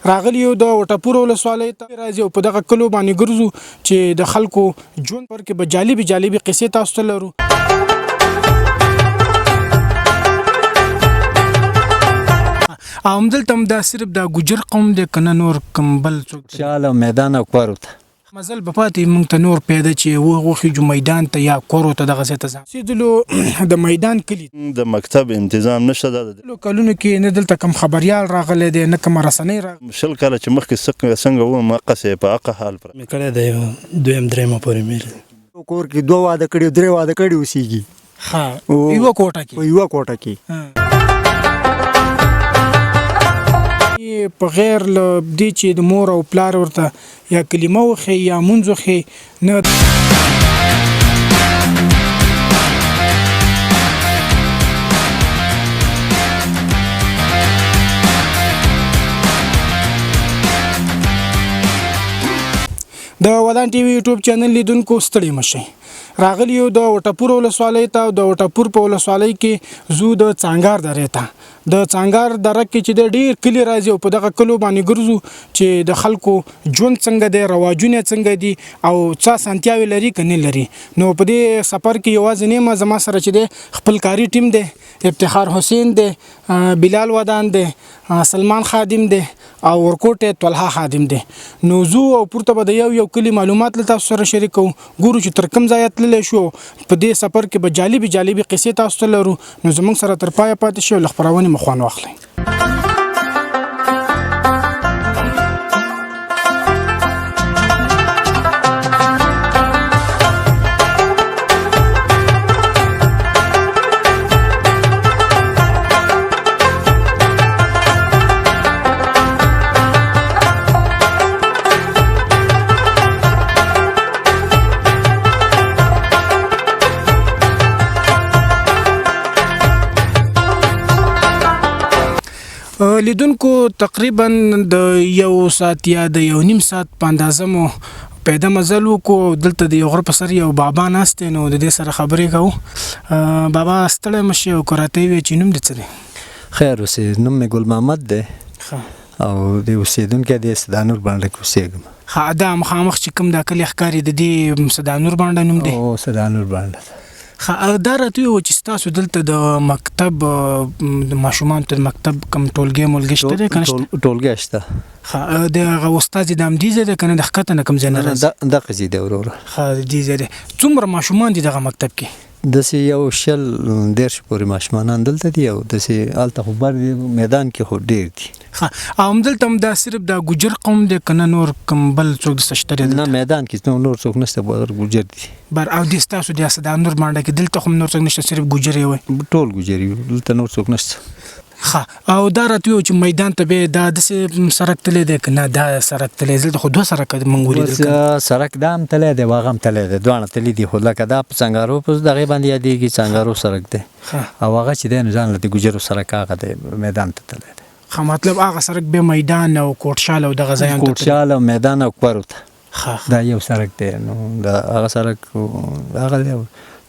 راغلی یو د وټپور ولسوالۍ ته راځي او په دغه کلو باندې ګرځو چې د خلکو ژوند پر کې به جالبي قصې تاسو ته لرو. همدلته هم دا صرف د ګوجر قوم دی که نه نور کوم بل څوک شاله میدان او کورو ته مزل به پاتې موږ ته نور پیدا چې وخیجو میدان ته یا کورو ته دغسې ته ځم سیدلو د میدان کلي د مکتب انتظام نشته د کلونو کې نه دلته کوم خبریال راغلی دی نه کومه رسنۍ راغلی شل کاله چې مخکې څنګه وم هغسې په هغه حال مې کړی دی دویم درېیمه پورې مې کور کې 2 واده کړي 3 واده کړي اوسېږي ښه یوه کوټه کې په یوه کوټه کې په غیر له دې چې د مور او پلار ورته یا کلمه وښي یا مونځ وښي نه د ودان ټي وي یوټیوب چینل لیدونکو ستړي مشئ راغلی یو د وټپور ولسوالۍ ته د وټپور په ولسوالۍ کې زو د څانګار درې ته د څانګار دره کې چې د ډیر کلی راځي او په دغه کلو باندې ګرځو چې د خلکو ژوند څنګه دی رواجونه څنګه دي او څه سانتیاوي لري که نه لري. نو په دې سفر کې یوازې نه زما سره چې دی خپل کاري ټیم دی افتخار حسین دی بلال ودان دی سلمان خادم دی او ورکوټ طلحه خادم دی. نو زو او پورته به د یو کلی معلومات له تاسو سره شریکو ګورو چې تر کوم ځای تللی شو په دې سفر کې به جالبي قصې تاسو ته لرو. نو زموږ سره تر پایه پاتې شئ او له خپرونې مو خوند واخلئ. لیدونکو تقریبا د 1 ساعت یا د 1.5 ساعت په اندازه مو پیدا مزل وکړو. دلته د یو غره په سر یو بابا ناست دی نو د دې سره خبرې کوو. بابا ستړی مه شې او که راته ووایې چې نوم دې څه دی؟ خیر اوسې نوم مې ګل محمد دی او د اوسېدونکی د سدانور بانډه کې اوسېږم. دا مخامخ چې کوم دا کلی ښکاري د دې سدانور بانډه نوم دی؟ او سدانور بانډه دا راته ووایه چې ستاسو دلته د مکتب د ماشومانو ته د مکتب کوم ټولګی مولګی شته دی که نه شته؟ ټولګی شته. د هغه استاد د همدې ځای دی که نه د ښکته نه کوم ځای نه راځي؟ دغه ځای دی وروره. د دې ځای دی. څومره ماشومان دي دغه مکتب کې؟ داسې 110 پورې ماشومانان دلته دي او داسې هلته خو بر میدان کې خو ډېر دي. او همدلته هم دا صرف د ګوجر قوم دی که نه نور کوم بل څوک دلته شته دی؟ نه میدان کې نور څوک نشته بغیر ګوجر دي. او دې ستاسو د سدانور بانډه کې دلته خو نور څوک نشته صرف ګوجر یې وایي؟ ټول ګوجر یو دلته نور څوک نشته. او دا راته ووایه چې میدان ته بیا دا داسې سړک تللی دی که نه دا سړک تللی دی؟ دلته خو 2 سړکه موږ ولیدل. سړک دا هم تللی دی هغه هم تللی دی دواړه تللي دي خو لکه دا په څنګارو په دغې باندې یادېږي څنګارو سړک دی او هغه چې دی نو ځان له د ګوجرو سړک هغه دی میدان ته تللی دی. مطلب هغه سړک بیا میدان او کوټشال او دغه ځایانو ته کوټشال او میدان او کورو ته دا یو سړک دی. نو دا هغه سړک هغه دی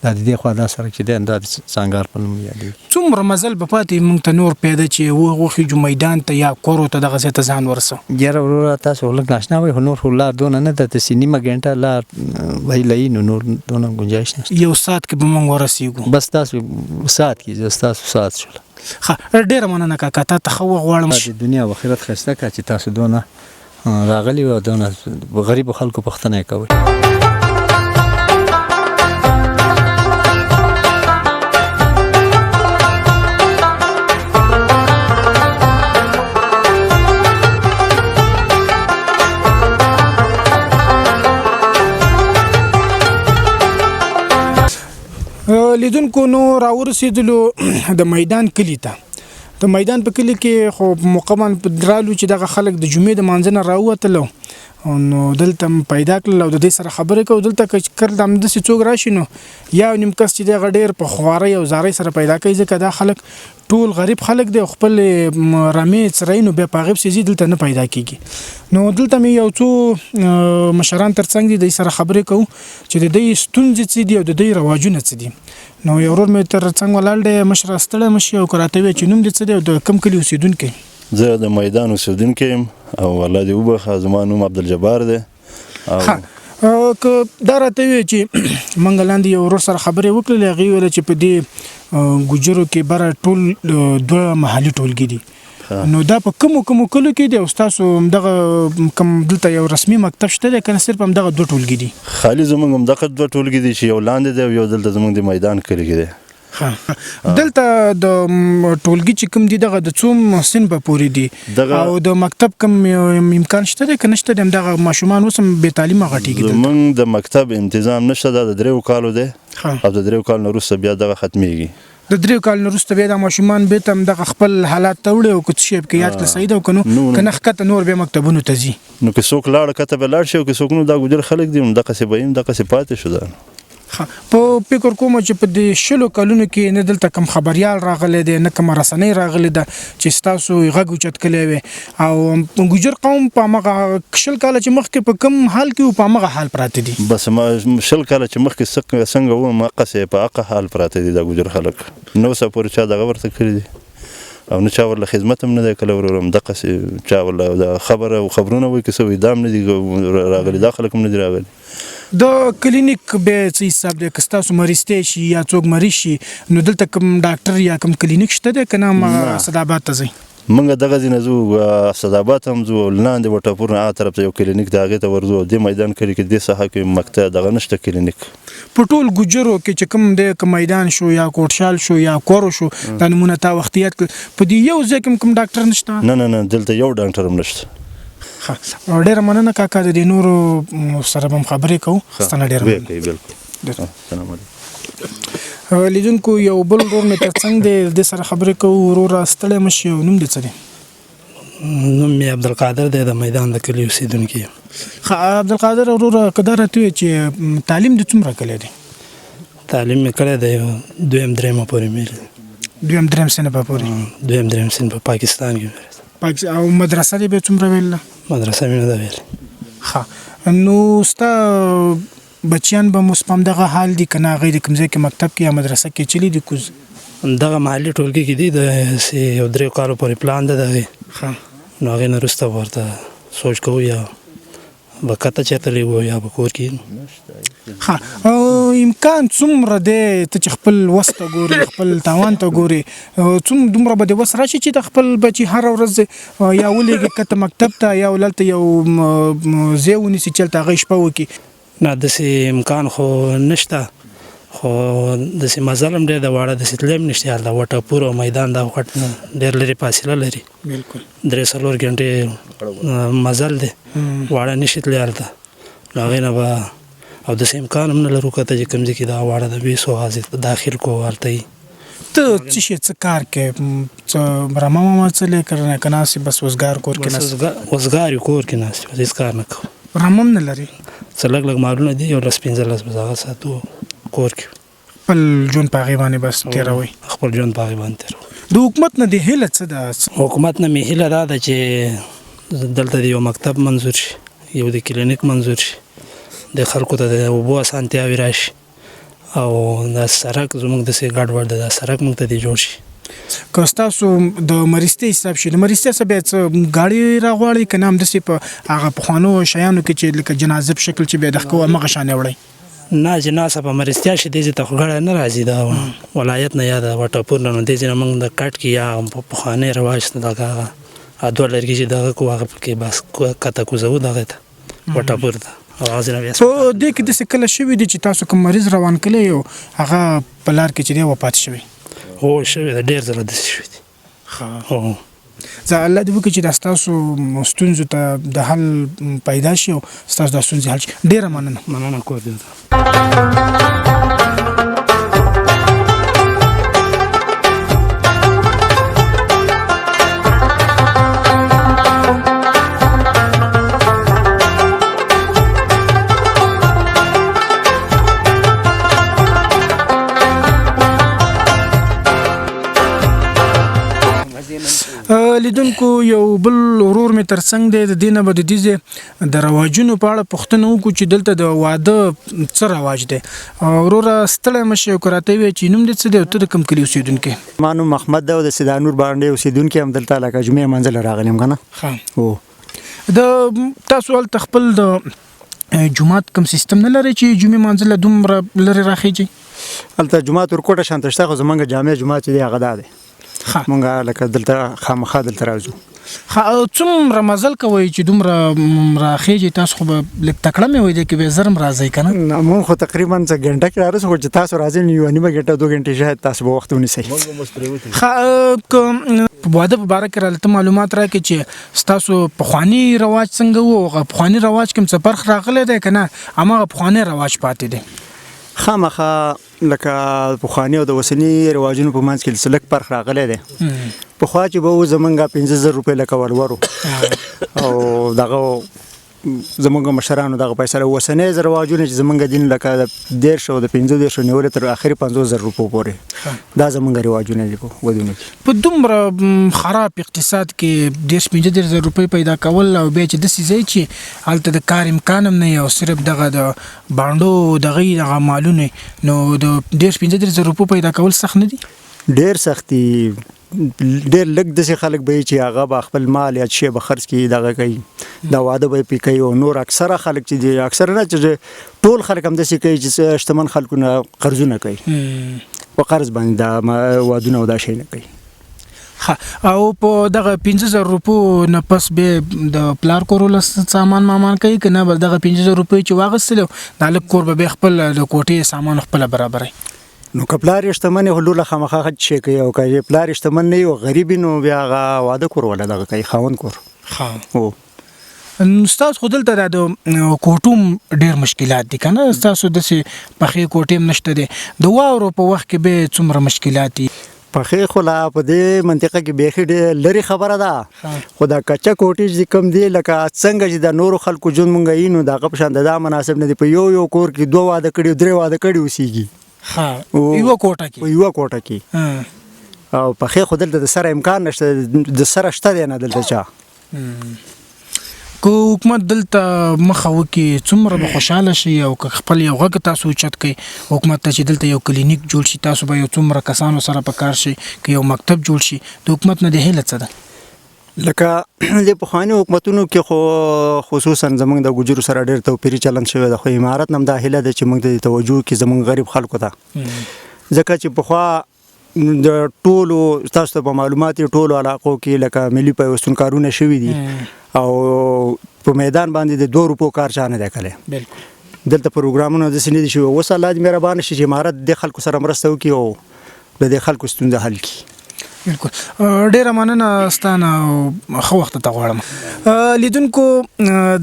دا د دې خوا دا سړک چې دی دا د څنګار په نوم یادېږي. څومره مزل به پاتې موږ ته نور پیدا چې وخیجو میدان ته یا کورو ته دغه ځای ته ځان ورسو؟ یاره وروره تاسو لږ ناشنا وئ خو نور خو لار دونه نه ده داسې نیمه ګنټه لار ویلی نو نور دونه ګنجایش نشته. 1 ساعت کې به موږ ورسېږو؟ بس تاسو ساعت کې ستاسو ساعت شول. ډېره مننه کاکا تا ته ښه وخت غواړم. د دنیا او آخرت ښایسته کړه چې تاسو دونه راغلي وو او دونه غریبو خلکو پوښتنه یې کوئ. لیدونکو نو راورسېدلو د میدان کلي ته. د میدان په کلي کې خو مقاما درالو چې دغه خلک د جمعې د مانځه نه راووتلو نو دلته پیدا کړل او د دې سره خبرې کوو. دلته که کله همداسې څوک راشي نو یا نیم کس چې دغه ډېر په خوارۍ او زارۍ سره پیدا کوي ځکه دا خلک ټول غریب خلک دی خپل رمې څري نو بیا په هغې پسې ځي دلته نه پیدا کېږي. نو دلته مې یو څو مشران تر څنګ دي دوی سره خبرې کوو چې د دوی ستونزې څه دي او د دوی رواجونه څه دي. نو یو ورور مې تر څنګ ولاړ دی. مشره ستړی مه شي او که راته ووایې چې نوم دې څه دی او د کوم کلي اوسېدونکی؟ زه د میدان اوسیدونکی یم او الله دې وبخښه زما نوم عبدالجبار دی او که دا راته وی چې منګ لاندې یو ورور سره خبرې وکړلې هغې ویله چې په دې ګجرو کې بره ټول دوه محلي ټولګي دي نو دا په کومو کلو کې دی او ستاسو دغه کوم دلته یو رسمي مکتب شته دی که نه صرف همدغه دوه ټولګي دي خالي زموږ همدغه دوه ټولګي دي چې یو لاندې دی او یو دلته زموږ د میدان کلي کې دی دلته د ټولګي چې کوم دي دغه د څو محسن په پورې دي او د مکتب کوم امکان شته دی که نشته دی همدغه ماشومان اوس هم بې تعلیمه غټېږي زموږ د مکتب انتظام نشته دا د 3 کالو دی او د 3 کال نه وروسته بیا دغه ختمیږي د 3 کال نه وروسته بیا د ماشومان بیرته همدغه خپل حالات ته وړي او که څه شی پکې یاد کړه صحیح ده او که نه ښکته نور بیا مکتبونو ته ځي نو که څوک لاړه کته به لاړ شي او که څوک نو دا ګجر خلک دي نو دغسې به یم دغسې پاتې شو دا په فکر کوم چې په دې 20 کلونو کې نه دلته کوم خبريال راغلی دی نه کوم رسنۍ راغلی ده چې ستاسو غږ اوچت کړی وي او ګجر قوم په هغه 20 کاله چې مخکې په کوم حال کې په هغه حال پراته دي بس ما 20 کاله چې مخکې څنګه وم هغسې په هغه حال پراته دي دا ګجر خلک نو څه پورې چا دغه ورته کړي دي او نه چا ورله خدمت هم نه دی کله ورورم دغسې چا ورله د خبره او خبرونه وایي که څه وایي دا هم نه دي راغلي دا خلک هم نه دي راغلي د کلینیک به څه حساب دی که ستاسو مریض شي یا څوک مریض شي نو دلته کوم ډاکټر یا کوم کلینیک شته دی که نه اسداباد ته ځئ موږ دغه ځای نه ځو اسداباد هم ځو لاندې وټاپور نه طرف ته یو کلینیک د هغې ته ورځو دې میدان کلي کې دې ساحه کې مکتب دغه نشته کلینیک په ټول ګجرو کې چې کوم دی که میدان شو یا کوټشال شو یا کورو شو دا نمونه تا وختي یاد کړل په دې یو ځای کې کوم ډاکټر نشته نه دلته یو ډاکټر هم نشته ډېره مننه کاکا د دې نورو سره به هم خبرې کوو ستنه ډېره بالکل السلام علیکم لیدونکو یو بل ورور مې ترڅنګ دی د سره خبرې کوو وروره ستړی مه شي او نوم دې څه دی نوم مې عبدالقادر دی د میدان د کلي اوسیدونکی یم عبدالقادر وروره که دا راته وایې چې تعلیم دې څومره کلی دی تعلیم مې کړی دی دویم درېیمه پورې مې دویم درېیم صنفه پورې دویم درېیم صنف په پاکستان کې او مدرسه دې به څومره ویله مدرسه مې نه ده ویلې نو ستا بچیان به اوس په همدغه حال دي که نه هغوی د کوم ځای کې مکتب کې یا مدرسه کې چلی دي کوز دغه محلي ټولګي کې دي د یو 3 کالو پورې پلان ده د هغې نو هغې نه وروسته ورته سوچ کوو یا به کته چېرته لېږو یا به کور کې امکان څومره دی ته چې خپل وس ته ګورې خپل تاوان ته ګورې دومره به دې وس راشي چې د خپل بچي هره ورځ یا ولېږې کته مکتب ته یا ولته یو ځای ونیسي چې هلته هغه شپه وکړي نه داسې امکان خو نشته خو داسې مزل هم ډېر د واړه داسې تللی هم نشته هلته وټاپور او میدان دا ډېر لرې فاصله لري بالکل 3-4 ګنټې مزل دی واړه نشي تللی هلته نو هغې نه به او داسې امکان هم نه لرو که ته چې کوم ځای کې دا واړه د 20 غازې داخل کو هلته یي ته څه شي څه کار کوې څه رمه ممه څه لیې که ناست بس وزګار کور کې ناست وزګار یو کور کې ناست بس هېڅ کار نه کوو رمه هم نه لري څه لږ مالونه دي یو 10-15 بس هغه ساتو کور کې خپل ژوند په هغې باندې بس تېروئ خپل ژوند په هغې باندې تېروئ د حکومت نه دې هیله څه ده حکومت نه مې هیله دا ده چې دلته د یو مکتب منظور شي یو د کلینیک منظور شي د خلکو ته د اوبو اسانتیاوې راشي او دا سړک زموږ داسې ګډوډ ده دا سړک موږ ته دې جوړ شي که ستاسو د مریضتۍ حساب شي د مریضتۍ څه بیا څه ګاډي راغواړئ که نه همداسې په هغه پخوانو شیانو کې چې لکه جنازه په شکل چې بیا دغه کوو همغه شانې وړئ نه چې ناسه په مریضتیا شي دې ځای ته خو ګاډی نه راځي دا ولایت نه یا د وټاپور نه نو دې ځای نه موږ د کټ کې یا په پخوانی رواج دغه هغه 2 لرګي چې دغه کوو هغه پکې بس کته کوزوو دغې ته وټاپور ته او هغه ځای نه بیا په دې کې داسې کله شوي دي چې تاسو کوم مریض روان کړی او هغه په لار کې چې دی وفات شوی هو شوی ده ډېر ځله داسې شوي دي هو زه الله دې وکړي چې دا ستاسو ستونزو ته د حل پیدا شي او ستاسو دا ستونزې حل شي ډېره مننه کور دې لیدونکو یو بل ورور می ترڅنګ دی د دینه بد دیزه د رواجونو په اړه پوښتنه وکړو چې دلته د واده څه رواج دی ورور ستړی مشه کراته وی چې نوم دې څه دی ته د کم کلی اوسیدونکو مانو محمد دا د سیدانور باندې اوسیدونکو هم دلته لکه جمعې منځل راغلم کنه ها او د تاسو ول تخپل د جمعات کوم سیستم نه لري چې جمعې منځل دومره لري راخیږي البته جمعه تر کوټه شانتشته خو زمونږ جامع جمعه چې دی هغه ده مونږه لکه دلته خامخا دلته راځو څومره مزل کوي چې دومره راخیږي تاسو خو لک تکړه مې وای دی کې به زرم راځي کنه مون خو تقریبا څه غنټه کې راځو خو چې تاسو راځي نیو نیمه غنټه 2 غنټې شاید تاسو به وخت ونیسئ واده په باره کې راته معلومات راکړي چې تاسو په خواني رواج څنګه وو په خواني رواج کوم څه فرق راغلی دی کنه اما په خواني رواج پاتې دی خامخا لکه په خواني او د وسنی رواجونو په منځ کې سلک فرق راغلی دی په خوا چې به زمونږه 15000 روپۍ لکه ورورو او دغه زمونږ مشرانو دغه پیسې وسنی رواجونه چې زمونږ دین لکه 150 او د 150 نیول تر اخري 50000 روپۍ پورې دا زمونږ رواجونه دي په ودونه کې په دومره خراب اقتصاد کې 15000 روپۍ پیدا کول او به چې د سيزي چې حالت د کار امکان هم نه یو صرف دغه د باندو دغه مالونه نو د 15000 روپۍ پیدا کول سخت نه دي ډیر سختي ډیر لږ د خلک به چې هغه به خپل مال یا شی به خرج کړي دغه کوي دا واده به پی کوي او نور اکثره خلک چې دي اکثره نه چې ټول خلک هم د سې کوي چې شتمن خلکونه قرضونه کوي په قرض باندې دا وادونه او دا شی نه کوي او په دغه 15000 روپۍ نه پس به د پلار کورول سامان مامان کوي کنه بل دغه 15000 روپۍ چې واغستلو د لک کور به خپل د کوټې سامان خپل برابرای نو کپلار اشتمن هلول خامخا خد شي کوي او کوي پلار اشتمن نه یو غریب نو بیا واده کور ولا دغه کوي خاون کور ها او استاد خودل ته د کوټوم ډیر مشکلات دي کنه تاسو د پخې کوټیم نشته دي د واورو په وخت کې به څومره مشکلات دي پخې خلا په دې منطقه کې به خې لري خبره ده خدا کچا کوټی چې کم دی لکه څنګه چې د نورو خلکو جون مونږ یینو دا په شان د مناسب نه دی په یو کور کې 2 واده کړي 3 واده کړي وسیږي ها یو کوټه کې او په خې خودل د سره امکان نشته د سره شته نه دلته چا کو حکومت دلته مخاو کې څومره به خوشاله شي او خپل یو غږ تاسو چت کوي حکومت ته چې دلته یو کلینیک جوړ شي تاسو به یو څومره کسانو سره په کار شي کې یو مکتب جوړ شي د حکومت نه د هیله څه ده لکه د پخواني حکومتونو کې خو خصوصا زمونږ د ګجرو سره ډېر توپیری چلن شوی د خو امارت نم د هیله د چې موږ د توجه کې زمونږ غریب خلکو ته ځکه چې پخوا د ټولو تاسو په معلوماتي ټولو علاقو کې لکه ملي پیوستون کارونه شوي دي او په میدان باندې د 2 روپو کار چانه دی کله بالکل دلته پروګرامونه د سنې دي شو وسه الله دې مهربان شي چې امارت د خلکو سره مرسته وکړي او د خلکو ستونزه حل کړي بالکل ډیره مننه ستانه خو وخت ته غواړم لیدونکو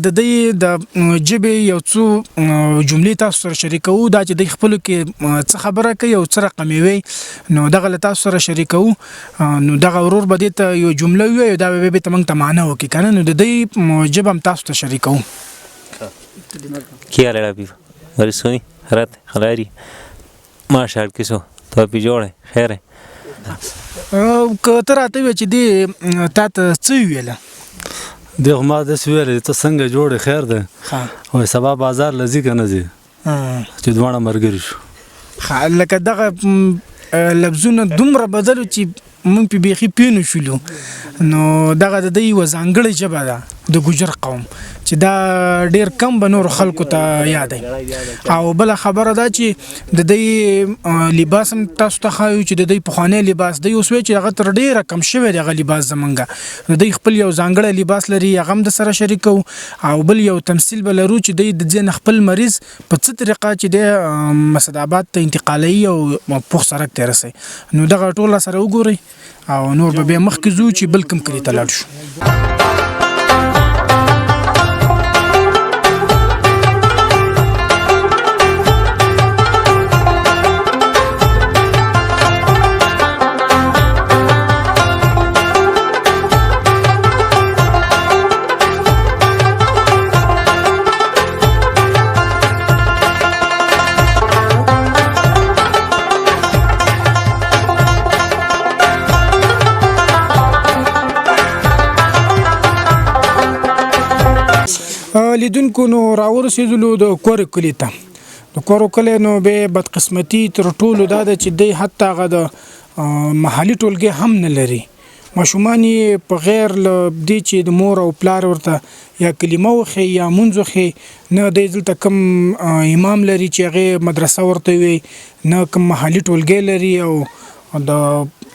د دې د جبه یو څو جملې تاسو سره شریکو دا چې د خپل کې څه خبره کوي او څه رقم وي نو دغه تاسو سره شریکو نو دغه ورور بده ته یو جمله وي دا به تمنګ ته معنی وکي کنه نو د دې جبه هم تاسو ته شریکو کیا لڑا بھی ورسوی رات خلاری ماشاء الله کیسو تو پی جوړه خیر که ته راته وی چې دی تا ته څه ویله دغه ما د سویل ته څنګه جوړه خیر ده او سبا بازار لذي کنه زی چې دوه مرګري شو لکه دغه لفظونه دومره بدلو چې مونږ په بيخي پینو شولو نو دغه د دې وزانګړې جبه ده د ګجر قوم چې دا ډیر کم بنور خلکو ته یاد او بل خبره ده چې د دې لباس تاسو ته خایو چې د دې پخوانی لباس د یو سوي چې هغه تر ډیره کم شوی دی هغه لباس زمونږه د دې خپل یو ځانګړی لباس لري هغه د سره شریکو او بل یو تمثيل بلرو چې د ځین خپل مریض په څه طریقه چې د مسدابات ته انتقالي او پوخ سره ترسي نو دغه ټول سره وګوري او نور به مخکې زو چې بل کم کلی ته لاړ شو لیدونکو نو راورسېدلو د کور کلی ته د کور کلی نو به بدقسمتي تر ټولو دا ده چې دی حتی هغه د محلي ټولګي هم نه لري ماشومان یې په غیر له دې چې د مور او پلار ورته یا کلمه وخی یا مونځ وخی نه دی دلته کوم امام لري چې هغه مدرسه ورته وي نه کوم محلي ټولګي لري او د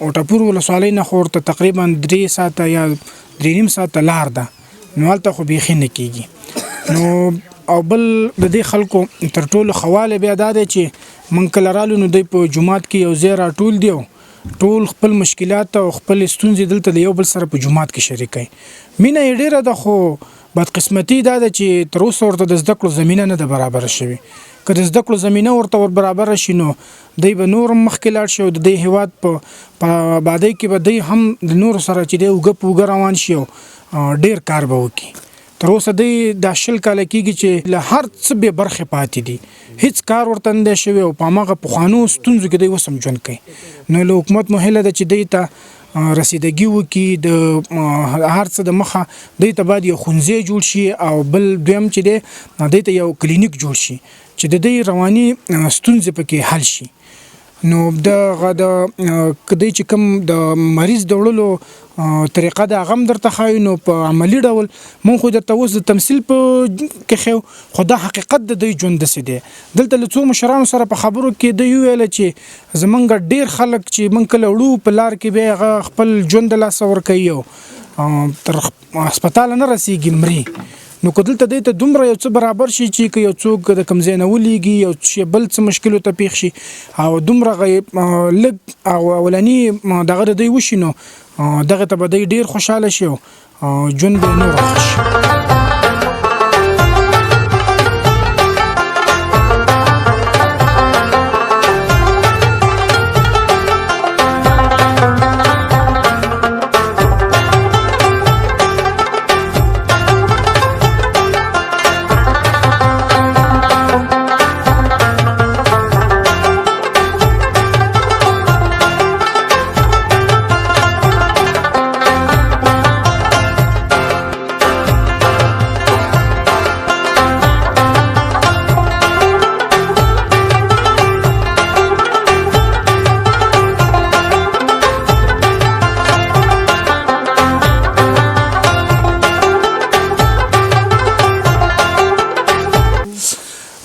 وټپور ولسوالۍ نه خورته تقریبا 3 ساعته یا 3.5 ساعته لار ده نو هلته خو بیخي نه کېږي نو او بل د دې خلکو تر ټولو خواله بیا دا دی چې من کله رالو نو دوی په جومات کې یو ځای راټول دی ټول خپل مشکلات او خپل ستونزې دلته د یو بل سره په جومات کې شریکي مینه یې ډیره ده خو بدقسمتي دا ده چې تر اوسه ورته د زده کړو زمینه نه ده برابره شوې که د زده کړو زمینه ورته ور برابره شي نو دی به نور مخکې لاړ شي او د دې هیواد په بعدی کې به دی هم د نور سره چې دی اوږه روان شي او ډیر کار به وکړي تر اوسه دی د 10 کال کېږي چې له هر څه به برخه پاتې دي هیڅ کار ورته نه شوی او په ماغه پخوانو ستونزو کې دی وسم ژوند کوي نو له حکومت مهله ده چې دی ته رسیدګي وکي د هر څه د مخه دی ته باید یو خونځې جوړ شي او بل دویم چې دی ته یو کلینیک جوړ شي چې د دې رواني ستونزې پکې حل شي نو د کدی چې کوم د مریض د وړلو طریقه د غم درته خای نو په عملی ډول مونږ خو درته اوس د تمثيل په کې خو خدا حقیقت د دوی ژوند دسي دي دلته له څو مشرانو سره په خبرو کې دی ویل چې زمونږ ډیر خلک چې مونږ کله وړو په لار کې به خپل ژوند لا سور کوي تر هسپتال نه رسیږي مري نو کدلته د ته دومره یو څه برابر شي چې یو څوک د کمزینه ولېږي یو څه بل څه مشکل ته پیښ شي او دومره لګ او اولاني دغه د دی وشي نو دغه ته به ډیر خوشاله شي او ژوند به نور خوش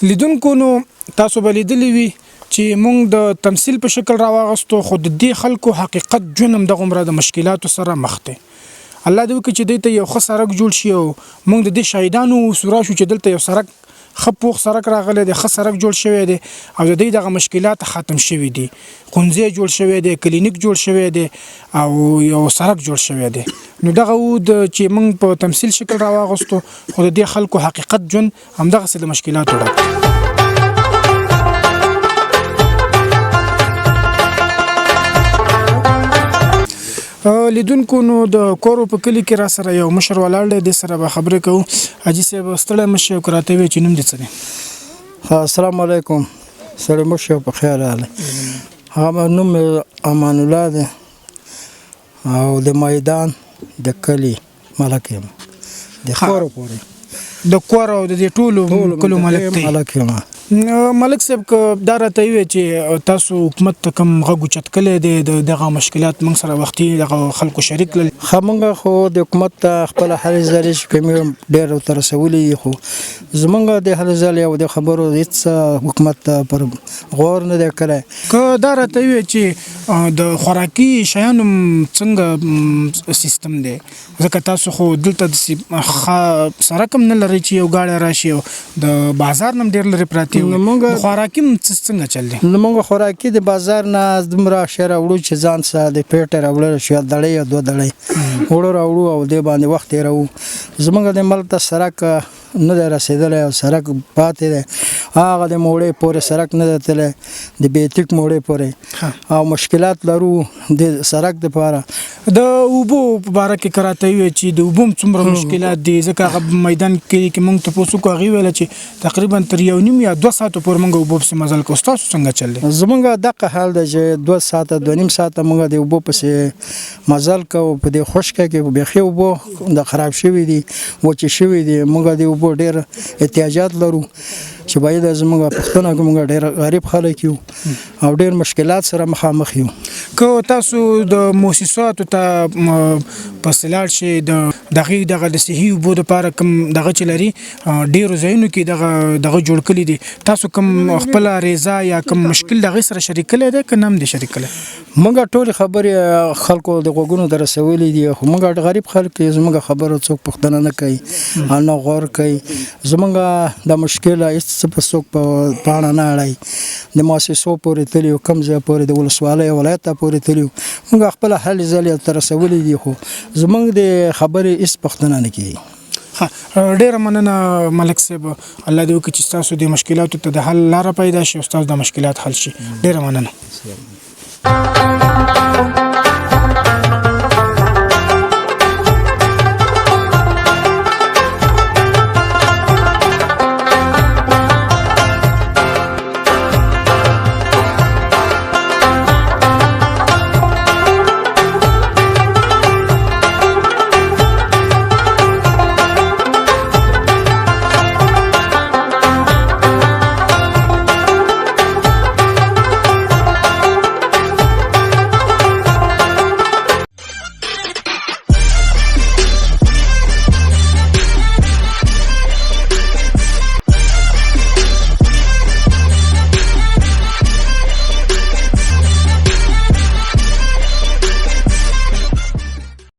لیدونکو نو تاسو به لیدلی وي چې مونږ د تمثيل په شکل راوغستو خو د دې خلکو حقیقت جنم د غمره د مشکلاتو سره مخ دي الله دې وکړي چې دې ته یو ښه سړک جوړ شي او مونږ د دې شهیدانو سورا شو چې دلته یو سړک خپوخ سړک راغلی دی ښه سړک جوړ شوی دی او د دې دغه مشکلات ختم شوي دي ښوونځی جوړ شوی دی کلینیک جوړ شوی دی او یو سړک جوړ شوی دی نو دغه چې مونږ په تمثيل شکل راوغستو خو د دې خلکو حقیقت جون همدغه څه د مشکلاتو ډک لیدونکو نو د کورو په کلی کې را سره یو مشر ولاړ دی د سره به خبرې کوو حاجی صاحب ستړی مشه کراته وی چې نوم دي څه السلام علیکم سره مشه په خیر اله هغه نوم امان الله دی او د میدان د کلی ملک یم د کورو پورې د کور او د ټولو کلو ملک دی ملک یم ملک صاحب که دا راته وی چې تاسو حکومت ته کوم غو چتکلې دي دغه مشکلات موږ سره وختي دغه خلکو شریک لري خمنګ خو د حکومت ته خپل حل زری کوم ډیر تر سوولې خو زمونږ د حل زری او د خبرو هیڅ حکومت پر غور نه کړي که دا راته وی چې د خوراکي شیانو څنګه سیستم دی ځکه تاسو خو دلته د سره کوم نه لري چې یو گاډي راشي د بازار نم ډیر لري پراتی خوراکي څنګه چل دي نو موږ خوراکي د بازار نه دمرا شهر وړو چې ځان سره د پیټر وړل شو دړې او دوه دړې وړو او د باندې وخت راو زمونږ د ملک ته سرک نه رسیدل او سرک پاتې ده هغه د موړې پورې سړک نه دی تللی د بیتیک موړې پورې او مشکلات لرو د سړک دپاره د اوبو په باره کې کراته وي چې د اوبو څومره مشکلات دي ځکه هغه میدان کې موږ تاسو کو هغه ویل چې تقریبا تر 1.5 یا 2 ساعتو پورې موږ اوبو په مزل کو تاسو څنګه چل دي زمونږ دغه حال دی چې 2 ساعته 2.5 ساعته موږ د اوبو پسې مزل کوو په دې خشکه کې بیخي اوبو د خراب شوي دي وچې شوي دي موږ د اوبو ډېر احتیاجات لرو چې باید زموږ پښتنه کې موږ ډېر غریب خلک یو او ډېر مشکلات سره مخامخ یو که تاسو د مؤسساتو ته پسلاړ شي دغه د صحي اوبو لپاره کوم دغه چلري ډیرو ځایونو کې دغه جوړ کړي دي تاسو کوم خپل ریزا یا کوم مشکل دغه سره شریک کړي دي که نام دي شریک کړي موږ ټول خبرې خلکو د غوګونو در رسولې دي خو موږ غریب خلک زموږ خبره څوک پښتنه نه کوي او نه غور کوي زموږ د مشکل څه په څوک په پاڼه نه اړای د مؤسسو پورې تللی کم ځای پورې د ولسوالۍ ولایت پورې تللی موږ خپل حل ځلې تر رسولې دي خو زموږ د خبرې هیڅ پښتنه نه کوي ډیره مننه ملک صاحب الله دې وکړي چې تاسو د مشکلاتو ته د حل لاره پیدا شي او تاسو د مشکلات حل شي ډیره مننه